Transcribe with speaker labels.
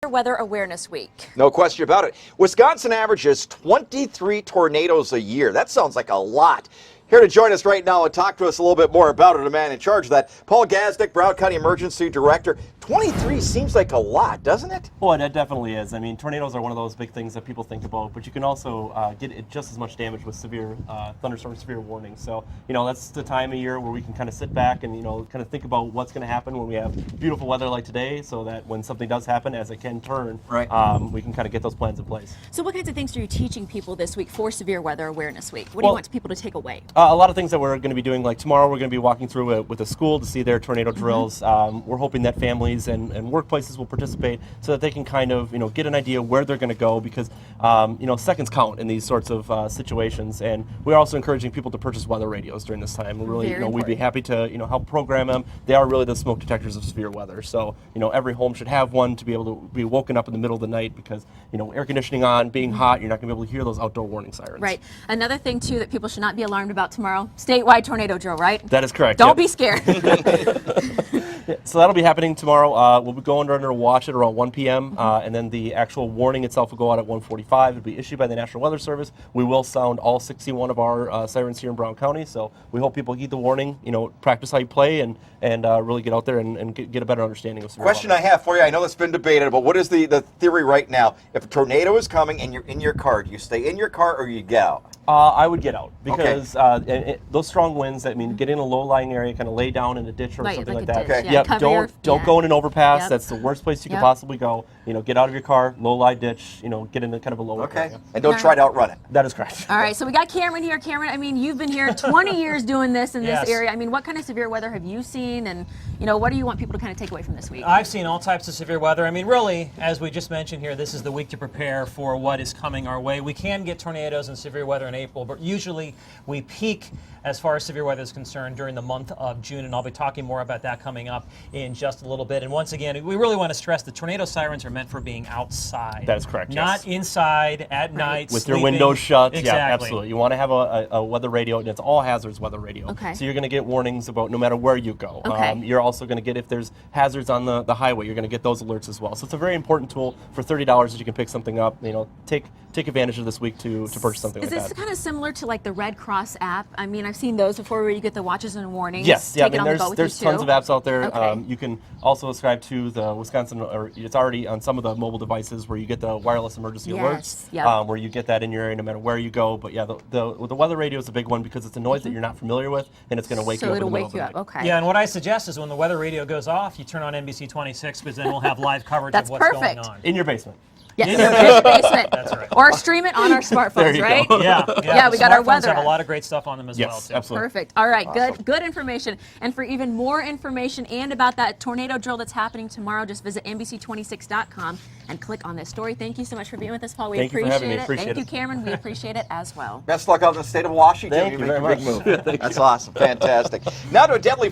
Speaker 1: Weather Awareness Week.
Speaker 2: No question about it. Wisconsin averages 23 tornadoes a year. That sounds like a lot. Here to join us right now and talk to us a little bit more about it, a man in charge of that, Paul Gazdick, Broward County Emergency Director. 23 seems like a lot, doesn't it?
Speaker 3: Well, it definitely is. I mean, tornadoes are one of those big things that people think about, but you can also get just as much damage with severe thunderstorm, severe warnings. So, that's the time of year where we can kind of sit back and, kind of think about what's going to happen when we have beautiful weather like today, so that when something does happen, as it can turn,
Speaker 2: right.
Speaker 3: We can kind of get those plans in place.
Speaker 1: So what kinds of things are you teaching people this week for Severe Weather Awareness Week? What do you want people to take away?
Speaker 3: A lot of things that we're going to be doing, like tomorrow we're going to be walking through with a school to see their tornado drills. We're hoping that families and workplaces will participate so that they can kind of get an idea where they're going to go, because seconds count in these sorts of situations. And we're also encouraging people to purchase weather radios during this time. We're really, we'd be happy to help program them. They are really the smoke detectors of severe weather. So every home should have one to be able to be woken up in the middle of the night, because air conditioning on, being hot, you're not going to be able to hear those outdoor warning sirens.
Speaker 1: Right. Another thing too that people should not be alarmed about tomorrow: statewide tornado drill. Right.
Speaker 3: That is correct.
Speaker 1: Don't be scared.
Speaker 3: So that'll be happening tomorrow. We'll be going under a watch at around 1 p.m. And then the actual warning itself will go out at 1:45. It'll be issued by the National Weather Service. We will sound all 61 of our sirens here in Broward County. So we hope people heed the warning. Practice how you play and really get out there and get a better understanding of severe
Speaker 2: Question
Speaker 3: weather.
Speaker 2: I have for you, I know that's been debated, but what is the theory right now? If a tornado is coming and you're in your car, do you stay in your car or you get out?
Speaker 3: I would get out, because those strong winds, get in a low-lying area, kind of lay down in a ditch or something like that.
Speaker 2: Okay.
Speaker 1: Yeah,
Speaker 3: Don't go in an overpass.
Speaker 1: Yep.
Speaker 3: That's the worst place you could possibly go. Get out of your car, low-lie ditch, get into kind of a lower area.
Speaker 2: And don't try to outrun it.
Speaker 3: That is correct.
Speaker 1: All right, so we got Cameron here. Cameron, you've been here 20 years doing this in this area. What kind of severe weather have you seen, and what do you want people to kind of take away from this week?
Speaker 4: I've seen all types of severe weather. Really, as we just mentioned here, this is the week to prepare for what is coming our way. We can get tornadoes and severe weather in April, but usually we peak as far as severe weather is concerned during the month of June, and I'll be talking more about that coming up in just a little bit. And once again, we really want to stress the tornado sirens are meant for being outside.
Speaker 3: That is correct,
Speaker 4: Not inside at night,
Speaker 3: with
Speaker 4: sleeping.
Speaker 3: your windows shut.
Speaker 4: Exactly.
Speaker 3: Yeah, absolutely. You want to have a weather radio, and it's all hazards weather radio.
Speaker 1: Okay.
Speaker 3: So you're going to get warnings about no matter where you go.
Speaker 1: Okay.
Speaker 3: You're also going to get, if there's hazards on the highway, you're going to get those alerts as well. So it's a very important tool. For $30 that you can pick something up. Take advantage of this week to purchase something like that.
Speaker 1: Is this kind of similar to like the Red Cross app? I've seen those before where you get the watches and warnings.
Speaker 3: Yes, yeah. There's
Speaker 1: tons
Speaker 3: of apps out there.
Speaker 1: Okay.
Speaker 3: You can also subscribe to the Wisconsin, or it's already on some of the mobile devices where you get the wireless emergency alerts, where you get that in your area no matter where you go. But yeah, the weather radio is a big one, because it's a noise that you're not familiar with, and it's going to wake you up in the middle of the night.
Speaker 1: Okay.
Speaker 4: Yeah, and what I suggest is when the weather radio goes off, you turn on NBC 26, because then we'll have live coverage
Speaker 1: That's
Speaker 4: of what's
Speaker 1: perfect.
Speaker 4: going on.
Speaker 3: In your basement.
Speaker 1: Yes, in your basement.
Speaker 4: That's right.
Speaker 1: Or stream it on our smartphones, right?
Speaker 4: Yeah,
Speaker 1: we got our weather
Speaker 4: have
Speaker 1: app.
Speaker 4: a lot of great stuff on them as well, too.
Speaker 3: Absolutely.
Speaker 1: Perfect. All right, good information. And for even more information and about that tornado drill that's happening tomorrow, just visit NBC26.com and click on this story. Thank you so much for being with us, Paul. We
Speaker 3: Thank you for having me.
Speaker 1: it.
Speaker 3: Appreciate
Speaker 1: Thank you,
Speaker 3: it.
Speaker 1: Cameron. We appreciate it as well.
Speaker 2: Best luck out in the state of Washington.
Speaker 3: Thank you very much.
Speaker 2: Big move. That's awesome. Fantastic. Now to a deadly